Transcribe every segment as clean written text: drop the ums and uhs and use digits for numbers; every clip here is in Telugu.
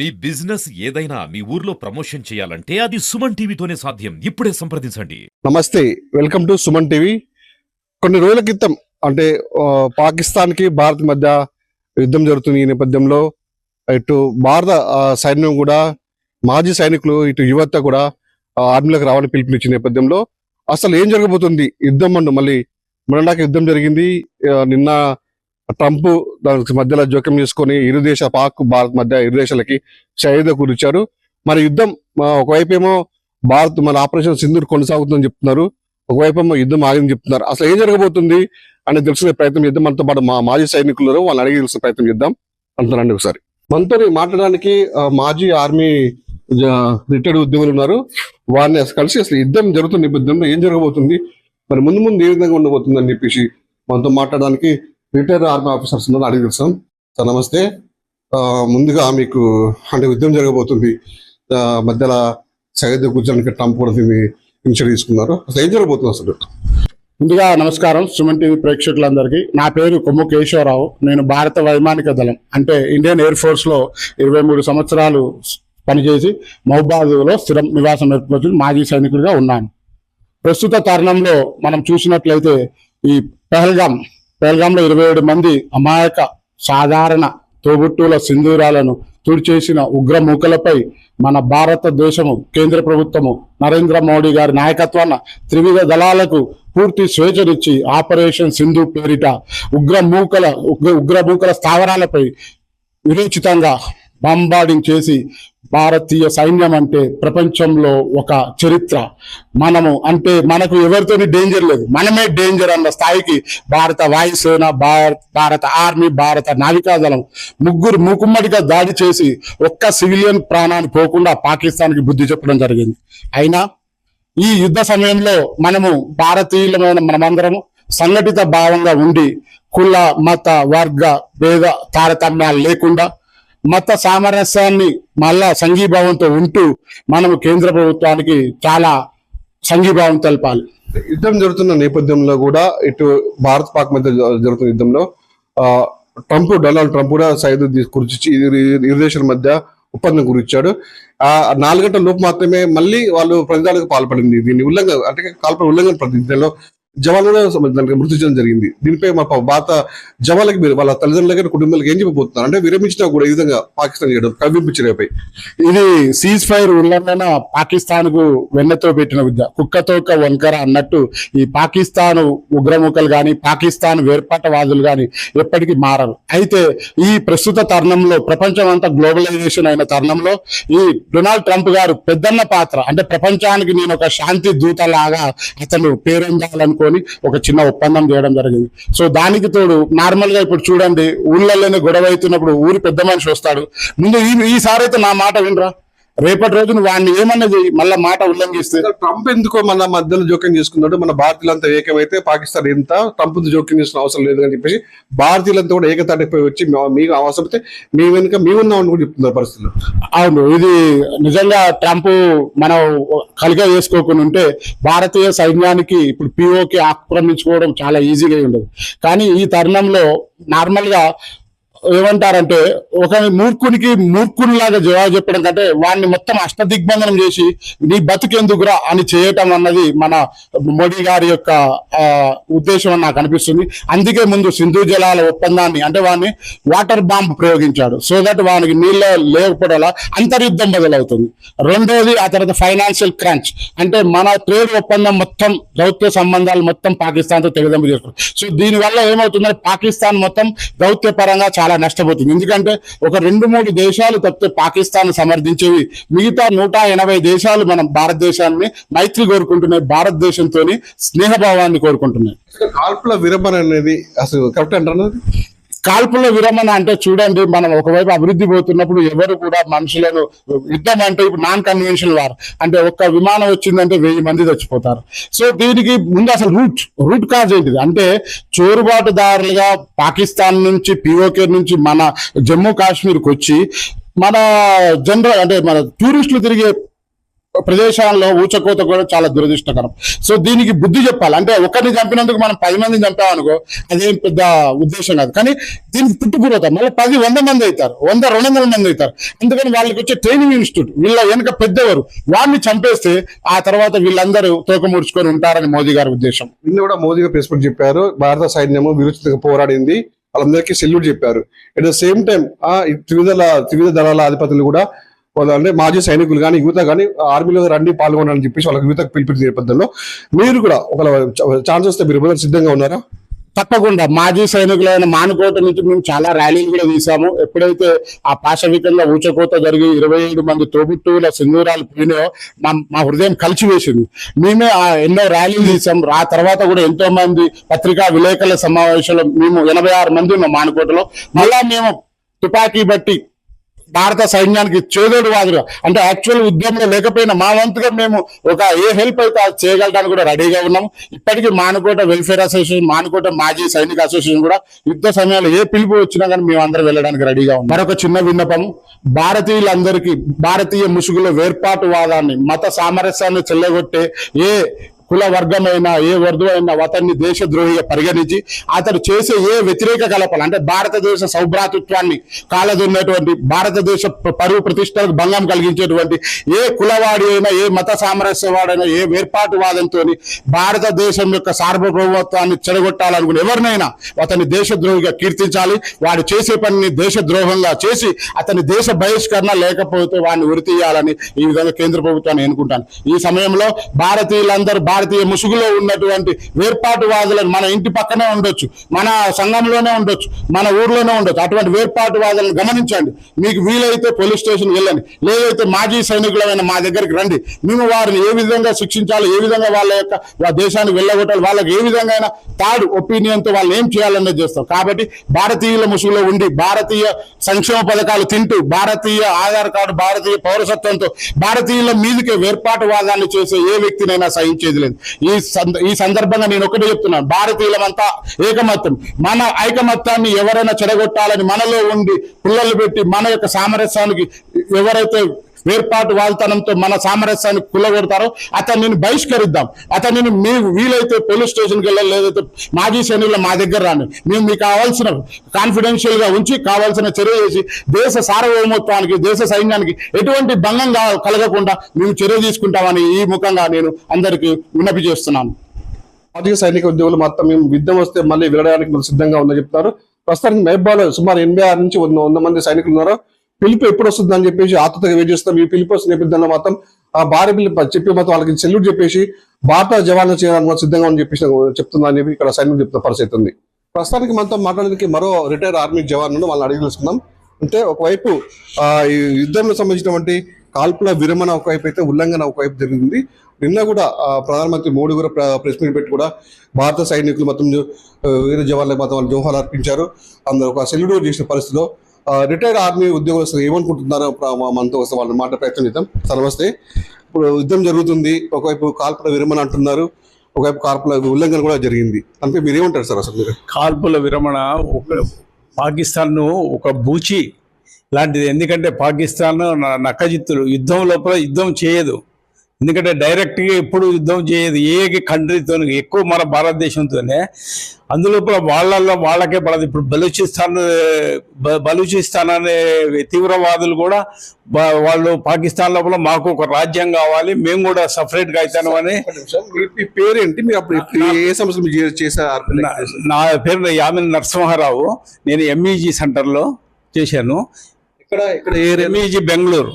మీ బిజినెస్ ఏదైనా మీ ఊర్లో ప్రమోషన్ చేయాలంటే అది సుమన్ టీవీతోనే సాధ్యం. ఇప్పుడే సంప్రదించండి. నమస్తే, వెల్కమ్ టు సుమన్ టీవీ. కొన్ని రోజుల క్రితం అంటే పాకిస్తాన్ కి భారత్ మధ్య యుద్ధం జరుగుతుంది. ఈ నేపథ్యంలో ఇటు భారత సైన్యం కూడా మాజీ సైనికులు ఇటు యువత కూడా ఆర్మీలోకి రావాలని పిలుపునిచ్చిన నేపథ్యంలో అసలు ఏం జరగబోతుంది యుద్ధం మళ్ళీ మొన్నటిదాకా యుద్ధం జరిగింది. నిన్న ట్రంప్ దానికి మధ్యలో జోక్యం చేసుకొని పాక్ భారత్ మధ్య ఇరు దేశాలకి షహీద కూర్చారు. మరి యుద్ధం ఒకవైపు ఏమో భారత్ మన ఆపరేషన్ సింధూర్ కొనసాగుతుందని చెప్తున్నారు, ఒకవైపు ఏమో యుద్ధం ఆగిందని చెప్తున్నారు. అసలు ఏం జరగబోతుంది అని తెలుసుకునే ప్రయత్నం చేద్దాం. మనతో పాటు మా మాజీ సైనికులు వాళ్ళని అడిగి తెలుసుకునే ప్రయత్నం చేద్దాం అంటున్నారండి. ఒకసారి మనతో మాట్లాడడానికి మాజీ ఆర్మీ రిటైర్డ్ ఉద్యోగులు ఉన్నారు. వారిని కలిసి అసలు యుద్ధం జరుగుతున్న నేపథ్యంలో ఏం జరగబోతుంది, మరి ముందు ఏ విధంగా ఉండబోతుంది అని చెప్పేసి మనతో మాట్లాడడానికి రిటైర్డ్ ఆర్మీ ఆఫీసర్స్ ఉన్నారు, అడిగి తెలుసాం. సార్ నమస్తే. ముందుగా మీకు అంటే యుద్ధం జరగబోతుంది, మధ్యలో సైనికులు కూర్చోడానికి ట్రంప్ కూడా దీన్ని ఇనిషియేటివ్ తీసుకున్నారు. అసలు ఏం జరగబోతుంది అసలు? ముందుగా నమస్కారం సుమన్ టీవీ ప్రేక్షకులందరికీ. నా పేరు కొమ్ము కేశవరావు. నేను భారత వైమానిక దళం అంటే ఇండియన్ ఎయిర్ ఫోర్స్ లో 23 సంవత్సరాలు పనిచేసి మహబాద్లో స్థిరం నివాసం ఏర్పడుతూ మాజీ సైనికుడిగా ఉన్నాను. ప్రస్తుత తరుణంలో మనం చూసినట్లయితే ఈ పెహల్గాంలో 27 మంది అమాయక సాధారణ తోబుట్టుల సింధూరాలను తుడిచేసిన ఉగ్రమూకలపై మన భారతదేశము కేంద్ర ప్రభుత్వము నరేంద్ర మోడీ గారి నాయకత్వాన త్రివిధ దళాలకు పూర్తి స్వేచ్ఛనిచ్చి ఆపరేషన్ సింధు పేరిట ఉగ్రమూకల స్థావరాలపై విరోచితంగా బాంబార్డింగ్ చేసి భారతీయ సైన్యం అంటే ప్రపంచంలో ఒక చరిత్ర. మనకు ఎవరితోని డేంజర్ లేదు, మనమే డేంజర్ అన్న స్థాయికి భారత వాయుసేన, భారత ఆర్మీ, భారత నావికాదళం ముగ్గురు మూకుమ్మడిగా దాడి చేసి ఒక్క సివిలియన్ ప్రాణాన్ని పోకుండా పాకిస్తాన్కి బుద్ధి చెప్పడం జరిగింది. అయినా ఈ యుద్ధ సమయంలో మనము భారతీయులమైన మనమందరము సంఘటిత భావంగా ఉండి కుల మత వర్గ భేద తారతమ్యాలు లేకుండా మత సామరస్యాన్ని మళ్ళా సంఘీభావంతో ఉంటూ మనము కేంద్ర ప్రభుత్వానికి చాలా సంఘీభావం తెలపాలి. యుద్ధం జరుగుతున్న నేపథ్యంలో కూడా ఇటు భారత్ పాక్ మధ్య జరుగుతున్న యుద్ధంలో డొనాల్డ్ ట్రంప్ కూడా సైదు కుర్చి ఇరు దేశాల మధ్య ఒప్పందం గురించాడు. 4 గంటల లోపు మాత్రమే మళ్ళీ వాళ్ళు ప్రతిదాడులకు పాల్పడింది. దీన్ని ఉల్లంఘన అంటే కాల్పన ఉల్లంఘన ప్రతిలో జవాన్లు దానికి మృతి చెందడం జరిగింది. దీనిపై మా భారత జవాన్లకి మీరు వాళ్ళ తల్లిదండ్రులకి కుటుంబాలకు ఏం చెప్పబోతున్నారు? అంటే విరమించినా కూడా ఈ విధంగా పాకిస్తాన్ చేయడం కవ్వింపుచర్యపై ఇది సీజ్ ఫైర్ ఉల్లంఘన పాకిస్తాన్ కు వెన్నతో పెట్టిన విద్య, కుక్కతోక వంకర అన్నట్టు ఈ పాకిస్తాన్ ఉగ్రముఖలు గాని పాకిస్తాన్ వేర్పాటవాదులు గాని ఎప్పటికీ మారరు. అయితే ఈ ప్రస్తుత తరుణంలో ప్రపంచం అంతా గ్లోబలైజేషన్ అయిన తరుణంలో ఈ డొనాల్డ్ ట్రంప్ గారు పెద్దన్న పాత్ర అంటే ప్రపంచానికి నేను ఒక శాంతి దూత లాగా అతను పేరొందాలనుకో ఒక చిన్న ఒప్పందం చేయడం జరిగింది. సో దానికి తోడు నార్మల్ గా ఇప్పుడు చూడండి, ఊళ్ళలోనే గొడవ అవుతున్నప్పుడు ఊరి పెద్ద మనిషి వస్తాడు, ముందు ఈసారి అయితే నా మాట వినరా, రేపటి రోజున వాడిని ఏమన్నది మళ్ళా మాట ఉల్లంఘిస్తే. ట్రంప్ ఎందుకో మన మధ్యలో జోక్యం చేసుకున్నాడు, మన భారతీయులంతా ఏకమైతే పాకిస్తాన్ ఎంత ట్రంప్ జోక్యం చేసుకున్న అవసరం లేదు అని చెప్పేసి భారతీయులంతా కూడా ఏకతాటిపై వచ్చి మీకు అవసరమైతే మీ వెనుక మేమున్నామని కూడా చెప్తున్నారు పరిస్థితులు. అవును, ఇది నిజంగా ట్రంప్ మనం కలిగా చేసుకోకుండా ఉంటే భారతీయ సైన్యానికి ఇప్పుడు పిఓకి ఆక్రమించుకోవడం చాలా ఈజీగా ఉండదు. కానీ ఈ తరుణంలో నార్మల్ గా ఏమంటారంటే ఒక మూర్ఖునిలాగా జవాబు చెప్పడం కంటే వాడిని మొత్తం అష్టదిగ్బంధనం చేసి నీ బతుకెందుకురా అని చేయటం అన్నది మన మోడీ గారి యొక్క ఉద్దేశం అని నాకు అనిపిస్తుంది. అందుకే ముందు సింధు జలాల ఒప్పందాన్ని అంటే వాడిని వాటర్ బాంబ్ ప్రయోగించాడు, సో దట్ వానికి నీళ్ళ లేకపోవడం అంతర్యుద్ధం మొదలవుతుంది. రెండోది ఆ తర్వాత ఫైనాన్షియల్ క్రంచ్ అంటే మన ట్రేడ్ ఒప్పందం మొత్తం దౌత్య సంబంధాలు మొత్తం పాకిస్తాన్తో తెగదెంపు చేసుకుంటారు. సో దీనివల్ల ఏమవుతుందంటే పాకిస్తాన్ మొత్తం దౌత్య పరంగా చాలా నష్టపోతుంది. ఎందుకంటే ఒక 2-3 దేశాలు తప్పితే పాకిస్తాన్ సమర్థించేవి మిగతా 180 దేశాలు మనం భారతదేశాన్ని మైత్రి కోరుకుంటున్నాయి, భారతదేశంతో స్నేహభావాన్ని కోరుకుంటున్నాయి. కాల్పుల విరమణ అనేది అసలు కరెక్ట్ అంటారు? కాల్పుల విరమణ అంటే చూడండి, మనం ఒకవైపు అభివృద్ధి పోతున్నప్పుడు ఎవరు కూడా మనుషులను యుద్ధం అంటే ఇప్పుడు నాన్ కన్వెన్షనల్ వార్ అంటే ఒక్క విమానం వచ్చిందంటే 1000 మంది చచ్చిపోతారు. సో దీనికి ముందు అసలు రూట్ కాజ్ ఏంటిది అంటే చోరుబాటుదారులుగా పాకిస్తాన్ నుంచి పిఓకే నుంచి మన జమ్మూ కాశ్మీర్కి వచ్చి మన జనరల్ అంటే మన టూరిస్టులు తిరిగే ప్రదేశాల్లో ఊచకోత కూడా చాలా దురదృష్టకరం. సో దీనికి బుద్ధి చెప్పాలి. అంటే ఒకరిని చంపినందుకు మనం 10 మందిని చంపామనుకో అదేం పెద్ద ఉద్దేశం కాదు. కానీ దీనికి పుట్టుపూర్వత మళ్ళీ 10-100 మంది అవుతారు, 100-200 మంది అవుతారు. అందుకని వాళ్ళకి వచ్చే ట్రైనింగ్ ఇన్స్టిట్యూట్ వీళ్ళ వెనక పెద్దవారు వాడిని చంపేస్తే ఆ తర్వాత వీళ్ళందరూ తోక ముడుచుకొని ఉంటారని మోదీ గారి ఉద్దేశం. నిన్న కూడా మోదీ గారు ప్రెస్ మీట్ చెప్పారు, భారత సైన్యము విరుచితంగా పోరాడింది, వాళ్ళందరికీ సెల్యూట్ చెప్పారు. అట్ ద సేమ్ టైం త్రివిధ దళాల అధిపతులు కూడా అంటే మాజీ సైనికులు కానీ యువత కానీ ఆర్మీలో రండి పాల్గొనాలని చెప్పేసి వాళ్ళకి యువతకు పిలిపించిన నేపథ్యంలో మీరు కూడా ఒక ఛాన్స్ వస్తే మీరు సిద్ధంగా ఉన్నారా? తప్పకుండా. మాజీ సైనికులైన మానుకోట నుంచి మేము చాలా ర్యాలీలు కూడా తీసాము. ఎప్పుడైతే ఆ పాశవికంగా ఊచకోత జరిగి 27 మంది తోబుట్టువుల సింధూరాలు పోయినాయో మా హృదయం కలిసివేసింది. మేమే ఎన్నో ర్యాలీలు తీసాం. ఆ తర్వాత కూడా ఎంతో మంది పత్రికా విలేకరుల సమావేశంలో మేము 86 మంది ఉన్నాం మానుకోటలో. మళ్ళా మేము తుపాకీ బట్టి భారత సైన్యానికి చేదోడు వాదుగా అంటే యాక్చువల్ ఉద్యమంలో లేకపోయినా మా వంతుగా మేము ఒక ఏ హెల్ప్ అయితే చేయగలడానికి కూడా రెడీగా ఉన్నాం. ఇప్పటికీ మానుకోట వెల్ఫేర్ అసోసియేషన్, మానుకోట మాజీ సైనిక అసోసియేషన్ కూడా యుద్ధ సమయంలో ఏ పిలుపు వచ్చినా కానీ మేము అందరం వెళ్ళడానికి రెడీగా ఉన్నాం. మరొక చిన్న విన్నపం, భారతీయులందరికీ భారతీయ ముసుగులో వేర్పాటువాదాన్ని మత సామరస్యాన్ని చెల్లగొట్టే ఏ కుల వర్గమైనా ఏ వర్ధు అయినా అతన్ని దేశద్రోహిగా పరిగణించి అతడు చేసే ఏ వ్యతిరేక కలపలు అంటే భారతదేశ సౌభ్రాతృత్వాన్ని కాలదున్నటువంటి భారతదేశ పరువు ప్రతిష్టలకు భంగం కలిగించేటువంటి ఏ కులవాడి అయినా ఏ మత సామరస్యవాడైనా ఏ వేర్పాటువాదంతో భారతదేశం యొక్క సార్వభౌమత్వాన్ని చెడగొట్టాలనుకుని ఎవరినైనా అతన్ని దేశద్రోహిగా కీర్తించాలి. వాడు చేసే పనిని దేశద్రోహంగా చేసి అతని దేశ బహిష్కరణ లేకపోతే వాడిని ఉరితీయాలని ఈ విధంగా కేంద్ర ప్రభుత్వాన్ని ఎన్నుకుంటాను. ఈ సమయంలో భారతీయులందరూ భారతీయ ముసుగులో ఉన్నటువంటి వేర్పాటువాదులను మన ఇంటి పక్కనే ఉండొచ్చు, మన సంఘంలోనే ఉండొచ్చు, మన ఊర్లోనే ఉండొచ్చు. అటువంటి వేర్పాటువాదులను గమనించండి. మీకు వీలైతే పోలీస్ స్టేషన్ వెళ్ళండి, లేదైతే మాజీ సైనికులైన మా దగ్గరికి రండి. మేము వారిని ఏ విధంగా శిక్షించాలో, ఏ విధంగా వాళ్ళ యొక్క దేశాన్ని వెళ్ళగొట్టాలి, వాళ్ళకి ఏ విధంగా థర్డ్ ఒపీనియన్తో వాళ్ళు ఏం చేయాలనేది చేస్తాం. కాబట్టి భారతీయుల ముసుగులో ఉండి భారతీయ సంక్షేమ పథకాలు తింటూ భారతీయ ఆధార్ కార్డు, భారతీయ పౌరసత్వంతో భారతీయుల మీదకే వేర్పాటువాదాన్ని చేసే ఏ వ్యక్తినైనా సహించేది లేదు. ఈ సందర్భంగా నేను ఒకటే చెప్తున్నాను, భారతీయులమంతా ఏకమత్యం. మన ఐకమత్యాన్ని ఎవరైనా చెడగొట్టాలని మనలో ఉండి పుల్లలు పెట్టి మన యొక్క సామరస్యానికి ఎవరైతే వేర్పాటు వాల్తనంతో మన సామరస్యాన్ని కుల్లగొడతారో అతన్ని బహిష్కరిద్దాం. అతన్ని మేము వీలైతే పోలీస్ స్టేషన్కి వెళ్ళాలి, లేదైతే మాజీ సైనికులు మా దగ్గర రాని మేము మీకు కావాల్సిన కాన్ఫిడెన్షియల్ గా ఉంచి కావాల్సిన చర్య చేసి దేశ సార్వభౌమత్వానికి దేశ సైన్యానికి ఎటువంటి భంగం కలగకుండా మేము చర్య తీసుకుంటామని ఈ ముఖంగా నేను అందరికీ విన్నపి చేస్తున్నాను. భారతీయ సైనిక ఉద్యోగులు మొత్తం మేము యుద్ధం వస్తే మళ్ళీ వెళ్ళడానికి మనం సిద్ధంగా ఉందని చెప్తారు. ప్రస్తుతానికి మహబాలో సుమారు 86 నుంచి 100 మంది సైనికులు ఉన్నారు. పిలుపు ఎప్పుడు వస్తుందని చెప్పేసి ఆతృతగా వెయిట్ చేస్తాం. ఈ పిలుపు వస్తున్న నేపథ్యంలో మాత్రం ఆ భార్య పిలుపు చెప్పి మాత్రం వాళ్ళకి సెల్యూట్ చెప్పేసి భారత జవాన్లు చేయడానికి సిద్ధంగా అని చెప్పేసి చెప్తుందని చెప్పి ఇక్కడ సైనికులు చెప్తున్న పరిస్థితి ఉంది. ప్రస్తుతానికి మనతో మాట్లాడడానికి మరో రిటైర్ ఆర్మీ జవాన్ వాళ్ళని అడిగి తెలుసుకుందాం. అంటే ఒకవైపు ఈ యుద్ధంలో సంబంధించినటువంటి కాల్పుల విరమణ ఒకవైపు అయితే ఉల్లంఘన ఒకవైపు జరిగింది. నిన్న కూడా ప్రధానమంత్రి మోడీ కూడా ప్రెస్ మీట్ పెట్టి కూడా భారత సైనికులు మొత్తం వీర జవాన్లకు మాత్రం వాళ్ళు జోహాలు అర్పించారు. అందరూ ఒక సెల్యూట్ చేసిన పరిస్థితిలో రిటైర్డ్ ఆర్మీ ఉద్యోగస్తులు ఏమనుకుంటున్నారో మనతో వస్తే వాళ్ళని మాట ప్రయత్నం చేద్దాం. సార్ నమస్తే. ఇప్పుడు యుద్ధం జరుగుతుంది, ఒకవైపు కాల్పుల విరమణ అంటున్నారు, ఒకవైపు కాల్పుల ఉల్లంఘన కూడా జరిగింది. అంటే మీరు ఏమంటారు సార్? అసలు మీరు కాల్పుల విరమణ పాకిస్తాన్ను ఒక బూచి లాంటిది. ఎందుకంటే పాకిస్తాన్ నక్కజిత్తులు యుద్ధం లోపల యుద్ధం చేయదు. ఎందుకంటే డైరెక్ట్గా ఎప్పుడు యుద్ధం చేయదు ఏ కంట్రీతో, ఎక్కువ మన భారతదేశంతోనే. అందులోపల వాళ్ళకే పడదు. ఇప్పుడు బలూచిస్తాన్ అనే తీవ్రవాదులు కూడా వాళ్ళు పాకిస్తాన్ లోపల మాకు ఒక రాజ్యం కావాలి, మేము కూడా సపరేట్గా అవుతాను అని. మీ పేరేంటి? మీరు అప్పుడు ఏ సంస్థలు చేశారు? నా పేరు యామిని నరసింహారావు. నేను ఎంఈజీ సెంటర్లో చేశాను. ఇక్కడ ఎంఈజీ బెంగళూరు.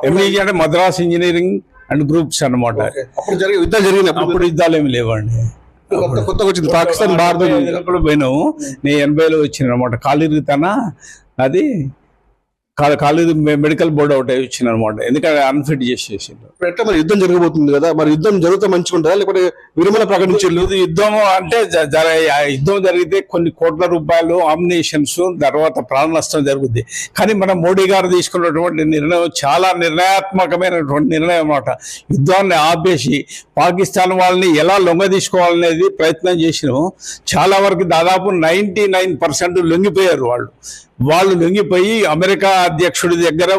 ఎంఈజీ అంటే మద్రాస్ ఇంజనీరింగ్ అండ్ గ్రూప్స్ అన్నమాట. అప్పుడు యుద్ధాలు ఏమి లేవండి. కొత్తగా వచ్చింది పాకిస్తాన్ భారత పోయినాము. నేను 80లో వచ్చిన అనమాట. కాలిరిగితేనా అది కాలేజ్ మెడికల్ బోర్డు ఒకటి వచ్చింది అనమాట. ఎందుకంటే అన్ఫిట్ చేసేసిండు. ఎట్లా మరి యుద్ధం జరగబోతుంది కదా, మరి యుద్ధం జరిగితే మంచిగా ఉంటుందా లేకపోతే విరమణ ప్రకటించారు? యుద్ధం అంటే యుద్ధం జరిగితే కొన్ని కోట్ల రూపాయలు ఆమ్నేషన్స్ తర్వాత ప్రాణ నష్టం జరుగుద్ది. కానీ మన మోడీ గారు తీసుకున్నటువంటి నిర్ణయం చాలా నిర్ణయాత్మకమైనటువంటి నిర్ణయం అన్నమాట. యుద్ధాన్ని ఆపేసి పాకిస్తాన్ వాళ్ళని ఎలా లొంగ తీసుకోవాలనేది ప్రయత్నం చేసినాము. చాలా వరకు దాదాపు 99% లొంగిపోయారు వాళ్ళు. వాళ్ళు లొంగిపోయి అమెరికా అధ్యక్షుడి దగ్గర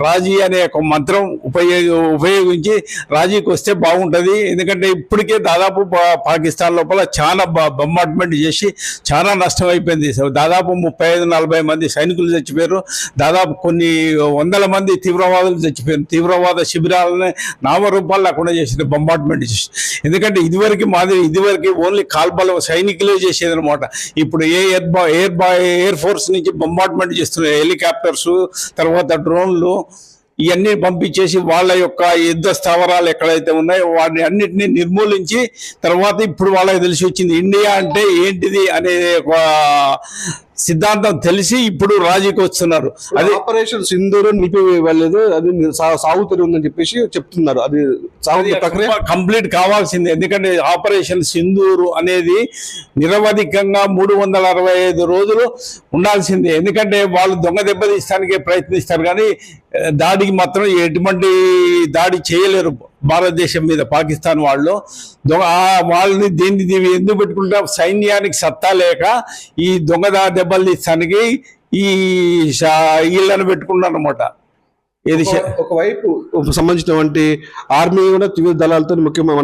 రాజీ అనే ఒక మంత్రం ఉపయోగించి రాజీకి వస్తే బాగుంటుంది. ఎందుకంటే ఇప్పటికే దాదాపు పాకిస్తాన్ లోపల చాలా బొంబార్డ్మెంట్ చేసి చాలా నష్టం అయిపోయింది. దాదాపు 35-40 మంది సైనికులు చచ్చిపోయారు. దాదాపు కొన్ని వందల మంది తీవ్రవాదులు చచ్చిపోయారు. తీవ్రవాద శిబిరాలని నామరూపాలు లేకుండా చేసిన బొంబార్డ్మెంట్ చేసి. ఎందుకంటే ఇదివరకు ఓన్లీ కాల్బలం సైనికులే చేసేది అనమాట. ఇప్పుడు ఎయిర్ ఫోర్స్ నుంచి బొంబార్డ్మెంట్ చేస్తున్నారు. హెలికాప్టర్స్, తర్వాత డ్రోన్లు ఇవన్నీ పంపించేసి వాళ్ళ యొక్క యుద్ధ స్థావరాలు ఎక్కడైతే ఉన్నాయో వాటిని అన్నిటినీ నిర్మూలించి తర్వాత ఇప్పుడు వాళ్ళకి తెలిసి వచ్చింది ఇండియా అంటే ఏంటిది అనే ఒక సిద్ధాంతం తెలిసి ఇప్పుడు రాజీకి వస్తున్నారు. అది ఆపరేషన్ సింధూర్ నిలిపివేయలేదు, అది సాగుతూనే ఉందని చెప్పేసి చెప్తున్నారు. అది ప్రక్రియ కంప్లీట్ కావాల్సిందే. ఎందుకంటే ఆపరేషన్ సింధూరు అనేది నిరవధికంగా 365 రోజులు ఉండాల్సిందే. ఎందుకంటే వాళ్ళు దొంగ దెబ్బతీయడానికే ప్రయత్నిస్తారు కానీ దాడికి మాత్రం ఎటువంటి దాడి చేయలేరు భారతదేశం మీద పాకిస్తాన్ వాళ్ళు. వాళ్ళని దీన్ని ఎందుకు పెట్టుకుంటా, సైన్యానికి సత్తా లేక ఈ దొంగ దెబ్బలు తీస్తానికి ఈ వీళ్ళని పెట్టుకున్నారు అనమాట. ఒకవైపు సంబంధించినటువంటి ఆర్మీ కూడా త్రివిధ దళాలతో ముఖ్యంగా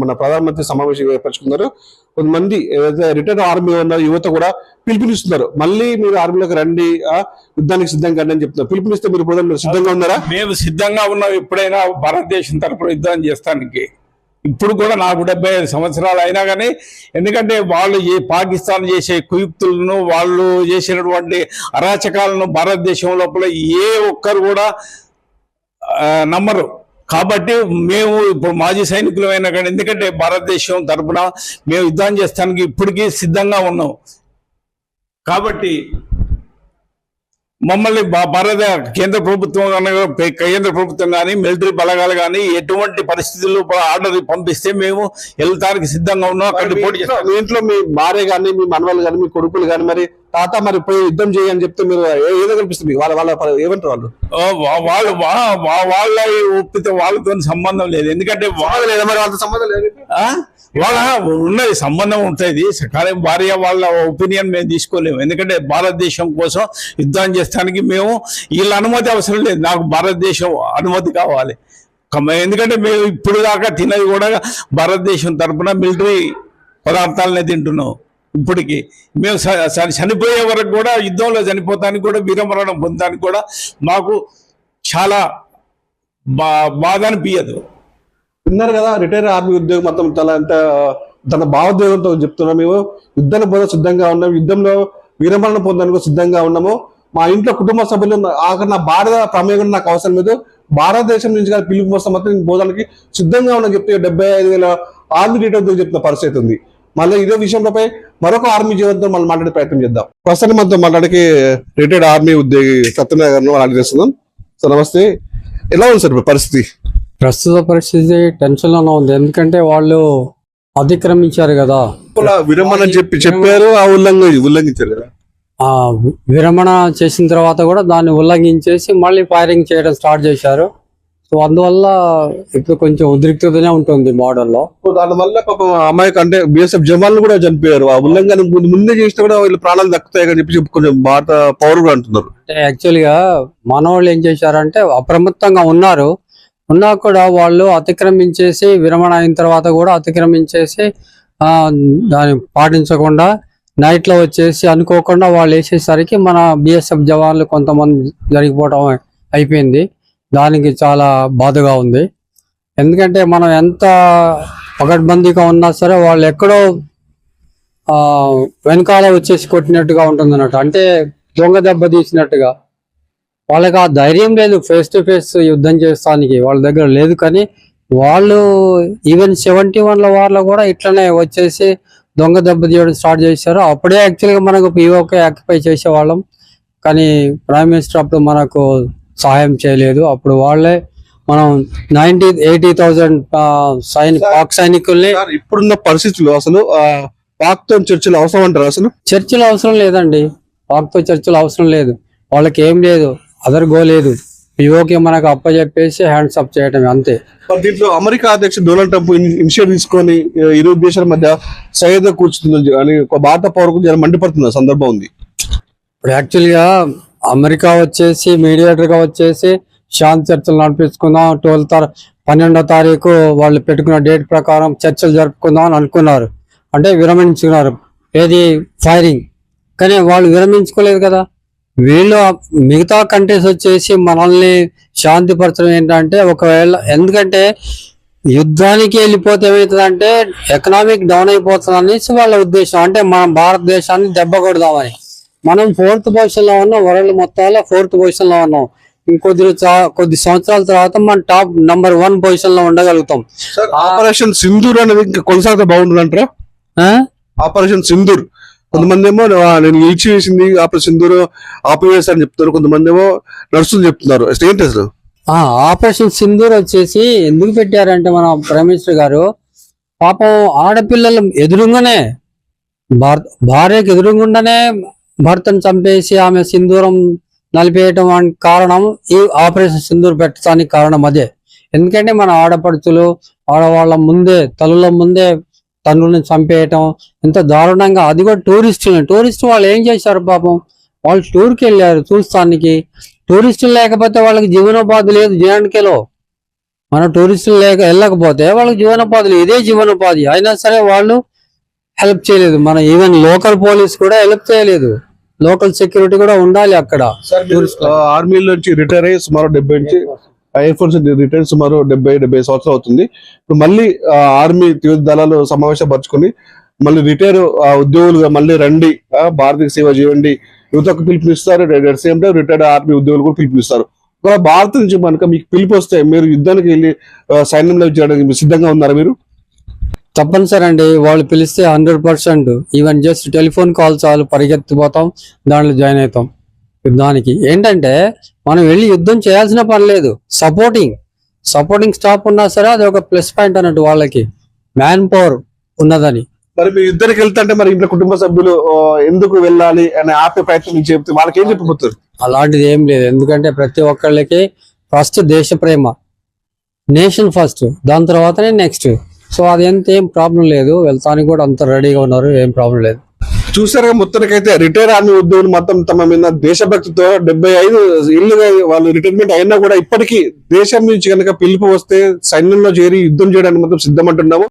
మన ప్రధానమంత్రి సమావేశం ఏర్పరచుకున్నారు. కొంతమంది ఏదైతే రిటైర్డ్ ఆర్మీ ఉన్న యువత కూడా పిలుపునిస్తున్నారు, మళ్ళీ మీరు ఆర్మీలోకి రండి, యుద్ధానికి సిద్ధంగా రండి అని చెప్తున్నారు. పిలుపునిస్తే మీరు సిద్ధంగా ఉన్నారా? మేము సిద్ధంగా ఉన్నాం ఎప్పుడైనా భారతదేశం తరపున యుద్ధం చేస్తానికి. ఇప్పుడు కూడా నాకు 75 సంవత్సరాలు అయినా కానీ, ఎందుకంటే వాళ్ళు పాకిస్తాన్ చేసే కుయుక్తులను, వాళ్ళు చేసినటువంటి అరాచకాలను భారతదేశం లోపల ఏ ఒక్కరు కూడా నమ్మరు. కాబట్టి మేము ఇప్పుడు మాజీ సైనికులమైనా కానీ, ఎందుకంటే భారతదేశం తరపున మేము యుద్ధం చేస్తానికి ఇప్పటికీ సిద్ధంగా ఉన్నాం. కాబట్టి మమ్మల్ని భారత కేంద్ర ప్రభుత్వం కానీ మిలిటరీ బలగాలు కానీ ఎటువంటి పరిస్థితుల్లో ఆర్డర్ పంపిస్తే మేము వెళ్తానికి సిద్ధంగా ఉన్నాం. అక్కడ పోటీ చేస్తాం. మీ ఇంట్లో మీ భార్య కానీ, మీ మనవాళ్ళు కానీ, మీ కొడుకులు కానీ, మరి తాత మరి పోయి యుద్ధం చేయని చెప్తే మీరు ఏదో కనిపిస్తుంది? వాళ్ళ ఏమంటారు వాళ్ళు? వాళ్ళ ఒప్పితే వాళ్ళతో సంబంధం లేదు. ఎందుకంటే లేదా మరి వాళ్ళతో సంబంధం లేదు, వాళ్ళ ఉన్నది సంబంధం ఉంటుంది కానీ భార్య వాళ్ళ ఒపీనియన్ మేము తీసుకోలేము. ఎందుకంటే భారతదేశం కోసం యుద్ధం చేస్తానికి మేము వీళ్ళ అనుమతి అవసరం లేదు, నాకు భారతదేశం అనుమతి కావాలి. ఎందుకంటే మేము ఇప్పుడు దాకా తినది కూడా భారతదేశం తరఫున మిలిటరీ పదార్థాలనే తింటున్నాం. ఇప్పటికీ మేము చనిపోయే వరకు కూడా యుద్ధంలో చనిపోతానికి కూడా వీరమరణం పొందడానికి కూడా మాకు చాలా బాధ అనిపించదు. విన్నారు కదా, రిటైర్ ఆర్మీ ఉద్యోగం మొత్తం చాలా తన భావోద్వేగంతో చెప్తున్నాం. మేము యుద్ధాన్ని పొంద సిద్ధంగా ఉన్నాము, యుద్ధంలో వీరమరణం పొందడానికి సిద్ధంగా ఉన్నాము. మా ఇంట్లో కుటుంబ సభ్యులు ఆఖరి నా భారత ప్రమేయం నాకు అవసరం లేదు, భారతదేశం నుంచి కానీ పిలుపు వస్తే మాత్రం పోదానికి సిద్ధంగా ఉన్నా చెప్తే 75,000 ఆర్మీ రిటైర్ చెప్తున్న పరిస్థితి ఉంది. మళ్ళీ ఇదే విషయంపై మరొక ఆర్మీ జీవనంతో మనం మాట్లాడే ప్రయత్నం చేద్దాం. ప్రస్తుతం మనతో మాట్లాడికి రిటైర్డ్ ఆర్మీ ఉద్యోగి సత్యనారాయణ గారిని అడిగేస్తున్నాం. సార్ నమస్తే, ఎలా ఉంది సార్ పరిస్థితి? ప్రస్తుత పరిస్థితి టెన్షన్ లోనే ఉంది. ఎందుకంటే వాళ్ళు అతిక్రమించారు కదా, విరమణ చెప్పారు, ఉల్లంఘించారు కదా. విరమణ చేసిన తర్వాత కూడా దాన్ని ఉల్లంఘించేసి మళ్ళీ ఫైరింగ్ చేయడం స్టార్ట్ చేశారు. సో అందువల్ల ఇప్పుడు కొంచెం ఉద్రిక్తతనే ఉంటుంది మోడల్లో. దానివల్ల పాపం అమ్మాయికి అంటే బిఎస్ఎఫ్ జవాన్లు కూడా చనిపోయారు. ఆ ఉల్లంఘన ముందే చేసినా కూడా వీళ్ళు ప్రాణాలు దక్కుతాయి అని చెప్పి కొంచెం భారత పౌరులు అంటున్నారు. అంటే యాక్చువల్గా మన వాళ్ళు ఏం చేశారంటే అప్రమత్తంగా ఉన్నా కూడా వాళ్ళు అతిక్రమించేసి విరమణ అయిన తర్వాత కూడా అతిక్రమించేసి దాన్ని పాటించకుండా నైట్ లో వచ్చేసి అనుకోకుండా వాళ్ళు వేసేసరికి మన బిఎస్ఎఫ్ జవాన్లు కొంతమంది జరిగిపోవడం అయిపోయింది. దానికి చాలా బాధగా ఉంది. ఎందుకంటే మనం ఎంత పకడ్బందీగా ఉన్నా సరే వాళ్ళు ఎక్కడో వెనకాల వచ్చేసి కొట్టినట్టుగా ఉంటుంది అన్నట్టు, అంటే దొంగ దెబ్బ తీసినట్టుగా. వాళ్ళకి ఆ ధైర్యం లేదు ఫేస్ టు ఫేస్ యుద్ధం చేస్తానికి, వాళ్ళ దగ్గర లేదు. కానీ వాళ్ళు ఈవెన్ 71 వార్లో కూడా ఇట్లనే వచ్చేసి దొంగ దెబ్బ తీయడం స్టార్ట్ చేశారు. అప్పుడే యాక్చువల్గా మనకు పిఓకే ఆక్యుపై చేసేవాళ్ళం, కానీ ప్రైమ్ మినిస్టర్ అప్పుడు మనకు సహాయం చేయలేదు. అప్పుడు వాళ్ళే మనం 80,000 పాక్ సైనికుల్ని. ఇప్పుడున్న పరిస్థితుల్లో అసలు పాక్ తో చర్చలు అవసరం అంటారు? అసలు చర్చలు అవసరం లేదండి, పాక్ తో చర్చలు అవసరం లేదు. వాళ్ళకి ఏం లేదు, అదర్ గో లేదు. పిఓకే మనకు అప్పచెప్పేసి హ్యాండ్స్ అప్ చేయడం అంతే. దీంట్లో అమెరికా అధ్యక్షుడు డొనాల్డ్ ట్రంప్ ఇనిషియేటివ్ తీసుకొని ఇరు దేశాల మధ్య సైద్య కూర్చుంది అని భారత పౌరులకు మండిపడుతున్న సందర్భం ఉంది. ఇప్పుడు యాక్చువల్గా అమెరికా వచ్చేసి మీడియేటర్గా వచ్చేసి శాంతి చర్చలు నడిపించుకుందాం 12వ తారీఖు వాళ్ళు పెట్టుకున్న డేట్ ప్రకారం చర్చలు జరుపుకుందాం అని అనుకున్నారు, అంటే విరమించుకున్నారు ఏది ఫైరింగ్, కానీ వాళ్ళు విరమించుకోలేదు కదా. వీళ్ళు మిగతా కంట్రీస్ వచ్చేసి మనల్ని శాంతిపరచడం ఏంటంటే, ఒకవేళ ఎందుకంటే యుద్ధానికి వెళ్ళిపోతే ఏమవుతుందంటే ఎకనామిక్ డౌన్ అయిపోతుంది అనేసి వాళ్ళ ఉద్దేశం, అంటే మనం భారతదేశాన్ని దెబ్బ కొడదామని. మనం 4th పొజిషన్ లో ఉన్నాం, వరల్డ్ మొత్తాలో 4th పొజిషన్ లో ఉన్నాం. కొద్ది సంవత్సరాల తర్వాత మనం టాప్ నంబర్ 1 పొజిషన్ లో ఉండగలుగుతాం. ఆపరేషన్ సింధూర్ అనేది ఇంకా కొనసాగితే బాగుంటుంది అంటారా? ఆపరేషన్ సింధూర్ కొంతమంది ఏమో నేను ఈడ్చి వేసింది ఆపరేషన్ సింధూర్ ఆపివేశారని చెప్తున్నారు, కొంతమంది ఏమో నడుస్తుంది చెప్తున్నారు. ఏంటి అసలు ఆపరేషన్ సింధూర్ వచ్చేసి ఎందుకు పెట్టారంటే మన ప్రైమ్ మినిస్టర్ గారు పాపం ఆడపిల్లలు ఎదురుగానే భార్యకు ఎదురుగుండానే భర్తను చంపేసి ఆమె సింధూరం నలిపేయటం కారణం ఈ ఆపరేషన్ సింధూర్ పెట్టడానికి కారణం అదే. ఎందుకంటే మన ఆడపడుచులు ఆడవాళ్ళ ముందే తల్లుల ముందే తండ్రుల్ని చంపేయటం ఎంత దారుణంగా, అది కూడా టూరిస్టులు వాళ్ళు ఏం చేశారు పాపం, వాళ్ళు టూర్కి వెళ్ళారు చూస్తానికి. టూరిస్టులు లేకపోతే వాళ్ళకి జీవనోపాధి లేదు. జేఎండ్కేలో మన టూరిస్టులు వెళ్ళకపోతే వాళ్ళకి జీవనోపాధి లేదు, ఇదే జీవనోపాధి. అయినా సరే వాళ్ళు హెల్ప్ చేయలేదు. మన ఈవెన్ లోకల్ పోలీస్ కూడా హెల్ప్ చేయలేదు, లోకల్ సెక్యూరిటీ కూడా ఉండాలి అక్కడ. ఆర్మీ నుంచి రిటైర్ అయ్యి సుమారు 70 నుంచి ఎయిర్ ఫోర్స్ రిటైర్ సుమారు 70 సంవత్సరాలు అవుతుంది. ఇప్పుడు మళ్ళీ ఆర్మీ త్రివిధ దళాలు సమావేశపరచుకొని మళ్ళీ రిటైర్ ఉద్యోగులుగా మళ్ళీ రండి, భారతీయ సేవ చేయండి యువతకు పిలుపునిస్తారు. సేమ్ టైం రిటైర్డ్ ఆర్మీ ఉద్యోగులు కూడా పిలుపునిస్తారు. ఒకవేళ భారత్ నుంచి మనకు మీకు పిలుపు వస్తే మీరు యుద్ధానికి వెళ్ళి సైన్యంలో చేయడానికి సిద్ధంగా ఉన్నారా మీరు? తప్పనిసరి అండి, వాళ్ళు పిలిస్తే 100%, ఈవెన్ జస్ట్ టెలిఫోన్ కాల్ చాలు పరిగెత్తిపోతాం, దాంట్లో జాయిన్ అవుతాం యుద్ధానికి. ఏంటంటే మనం వెళ్ళి యుద్ధం చేయాల్సిన పని లేదు, సపోర్టింగ్ స్టాఫ్ ఉన్నా సరే అది ఒక ప్లస్ పాయింట్ అన్నట్టు, వాళ్ళకి మ్యాన్ పవర్ ఉన్నదని. మరి మీరు యుద్ధానికి వెళ్తుంటే మరి ఇంట్లో కుటుంబ సభ్యులు ఎందుకు వెళ్ళాలి అని ఆపే ప్రయత్నం మీకు చెప్తే వాళ్ళకి ఏం చెప్పబోతారు? అలాంటిది ఏం లేదు, ఎందుకంటే ప్రతి ఒక్కళ్ళకి ఫస్ట్ దేశ ప్రేమ, నేషన్ ఫస్ట్, దాని తర్వాతనే నెక్స్ట్. సో అది ఏం ప్రాబ్లం లేదు, వెళ్తానికి కూడా అంత రెడీగా ఉన్నారు, ఏం ప్రాబ్లం లేదు. చూసారుగా మొత్తానికైతే రిటైర్ ఆర్మీ ఉద్యోగులు మొత్తం తమ మీద దేశభక్తితో 75 ఏళ్ళుగా వాళ్ళు రిటైర్మెంట్ అయినా కూడా ఇప్పటికీ దేశం నుంచి కనుక పిలుపు వస్తే సైన్యంలో చేరి యుద్ధం చేయడానికి మొత్తం సిద్ధమంటున్నాము.